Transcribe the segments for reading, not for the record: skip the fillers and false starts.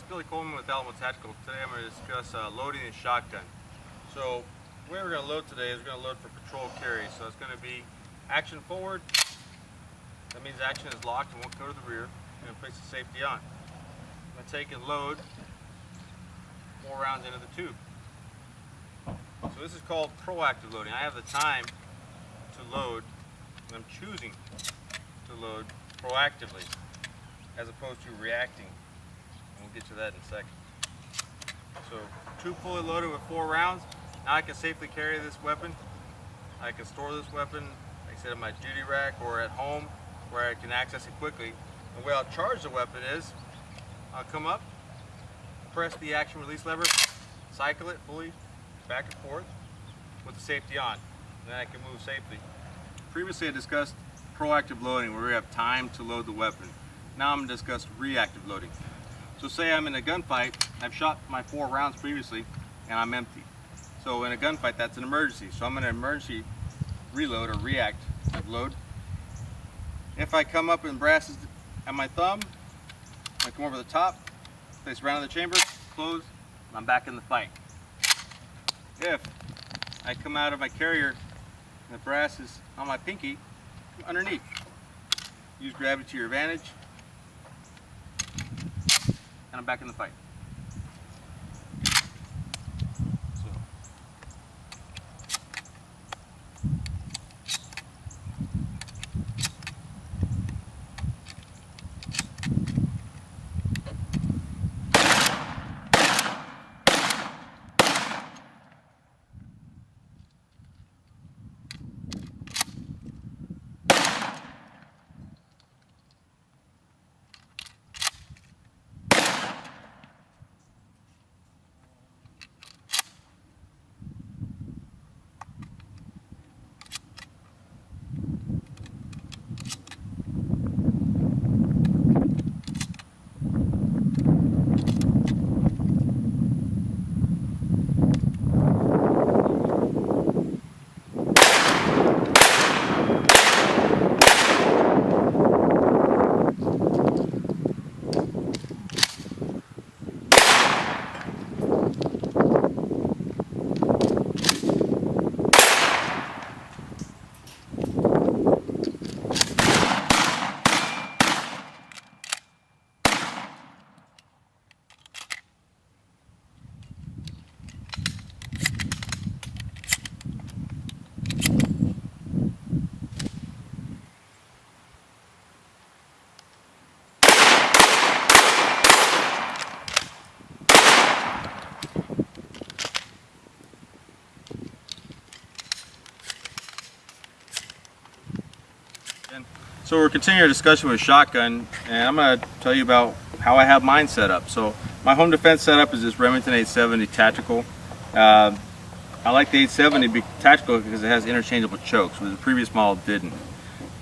Billy Coleman with Alamo Tactical. Today I'm going to discuss loading a shotgun. So the way we're going to load today is we're going to load for patrol carry. So it's going to be action forward. That means action is locked and won't go to the rear. I'm going to place the safety on. I'm going to take and load 4 rounds into the tube. So this is called proactive loading. I have the time to load, and I'm choosing to load proactively as opposed to reacting. And we'll get to that in a second. So tube fully loaded with 4 rounds. Now I can safely carry this weapon. I can store this weapon, like I said, in my duty rack or at home where I can access it quickly. And the way I'll charge the weapon is I'll come up, press the action release lever, cycle it fully back and forth with the safety on. And then I can move safely. Previously I discussed proactive loading where we have time to load the weapon. Now I'm going to discuss reactive loading. So say I'm in a gunfight, I've shot my 4 rounds previously and I'm empty. So in a gunfight that's an emergency. So I'm going to emergency reload or react load. If I come up and brasses at my thumb, I come over the top, place round in the chamber, close, and I'm back in the fight. If I come out of my carrier and the brass is on my pinky, underneath. Use gravity to your advantage, and I'm back in the fight. So we're continuing our discussion with shotgun, and I'm going to tell you about how I have mine set up. So my home defense setup is this Remington 870 Tactical. I like the 870 Tactical because it has interchangeable chokes, where the previous model didn't.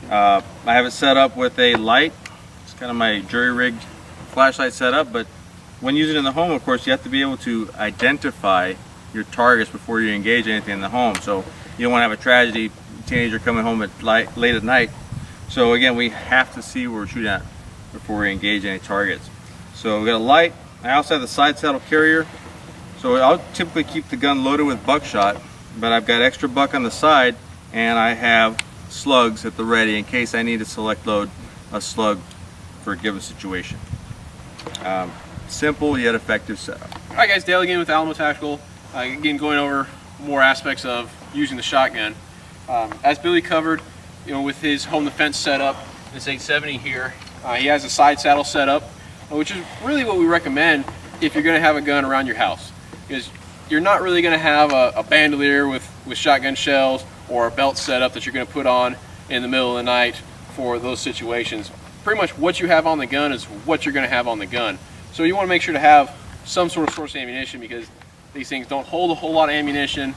I have it set up with a light. It's kind of my jury-rigged flashlight setup, but when using it in the home, of course, you have to be able to identify your targets before you engage anything in the home. So you don't want to have a tragedy, teenager coming home at late at night. So again, we have to see where we're shooting at before we engage any targets. So we got a light. I also have the side saddle carrier. So I'll typically keep the gun loaded with buckshot, but I've got extra buck on the side, and I have slugs at the ready in case I need to select load a slug for a given situation. Simple yet effective setup. All right, guys, Dale again with Alamo Tactical. Again, going over more aspects of using the shotgun. As Billy covered, with his home defense setup, this 870 here, he has a side saddle setup, which is really what we recommend if you're going to have a gun around your house, because you're not really going to have a bandolier with shotgun shells or a belt setup that you're going to put on in the middle of the night for those situations. Pretty much what you have on the gun is what you're going to have on the gun. So you want to make sure to have some sort of source of ammunition, because these things don't hold a whole lot of ammunition,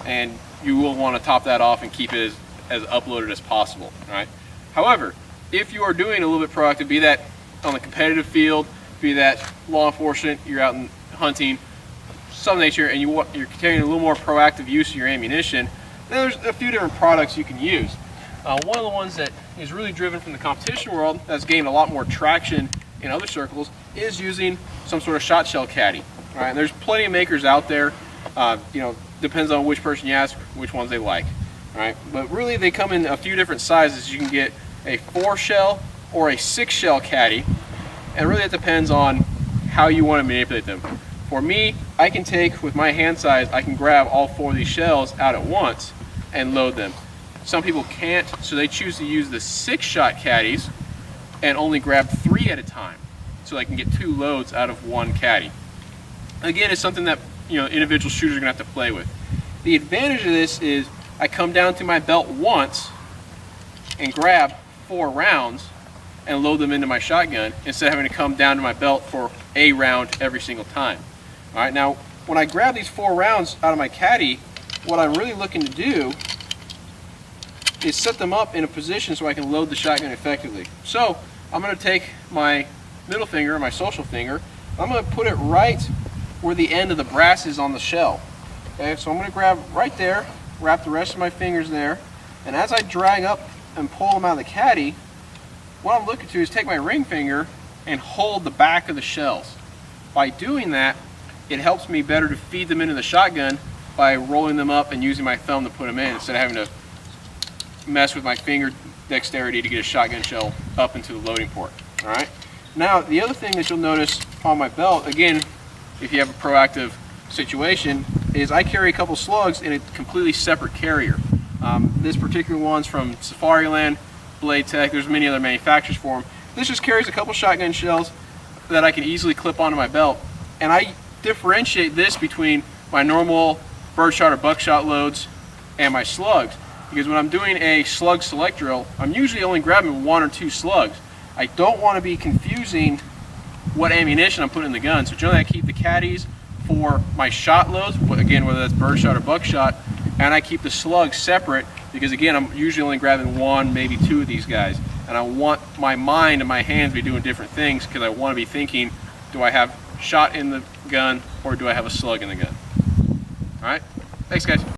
and you will want to top that off and keep it as uploaded as possible. All right. However, if you are doing a little bit proactive, be that on the competitive field, be that law enforcement, you're out in hunting, some nature, and you're carrying a little more proactive use of your ammunition, then there's a few different products you can use. One of the ones that is really driven from the competition world, that's gained a lot more traction in other circles, is using some sort of shot shell caddy. All right, and there's plenty of makers out there. You know, depends on which person you ask, which ones they like. All right, but really they come in a few different sizes. You can get a 4 shell or a 6 shell caddy, and really it depends on how you want to manipulate them. For me, I can take, with my hand size, I can grab all 4 of these shells out at once and load them. Some people can't, so they choose to use the 6-shot caddies and only grab 3 at a time, so they can get 2 loads out of 1 caddy. Again, it's something that, you know, individual shooters are gonna have to play with. The advantage of this is I come down to my belt once and grab 4 rounds and load them into my shotgun instead of having to come down to my belt for a round every single time. All right, now when I grab these 4 rounds out of my caddy, what I'm really looking to do is set them up in a position so I can load the shotgun effectively. So I'm going to take my middle finger, my social finger, I'm going to put it right where the end of the brass is on the shell. Okay, so I'm going to grab right there, wrap the rest of my fingers there, and as I drag up and pull them out of the caddy, what I'm looking to is take my ring finger and hold the back of the shells. By doing that, it helps me better to feed them into the shotgun by rolling them up and using my thumb to put them in instead of having to mess with my finger dexterity to get a shotgun shell up into the loading port. All right. Now, the other thing that you'll notice on my belt, again, if you have a proactive situation, is I carry a couple slugs in a completely separate carrier. This particular one's from Safariland, Blade Tech. There's many other manufacturers for them. This just carries a couple shotgun shells that I can easily clip onto my belt, and I differentiate this between my normal birdshot or buckshot loads and my slugs, because when I'm doing a slug select drill, I'm usually only grabbing 1 or 2 slugs. I don't want to be confusing what ammunition I'm putting in the gun, so generally I keep the caddies for my shot loads, again, whether that's birdshot or buckshot, and I keep the slugs separate because, again, I'm usually only grabbing 1, maybe 2 of these guys, and I want my mind and my hands to be doing different things because I want to be thinking, do I have shot in the gun or do I have a slug in the gun? All right, thanks guys.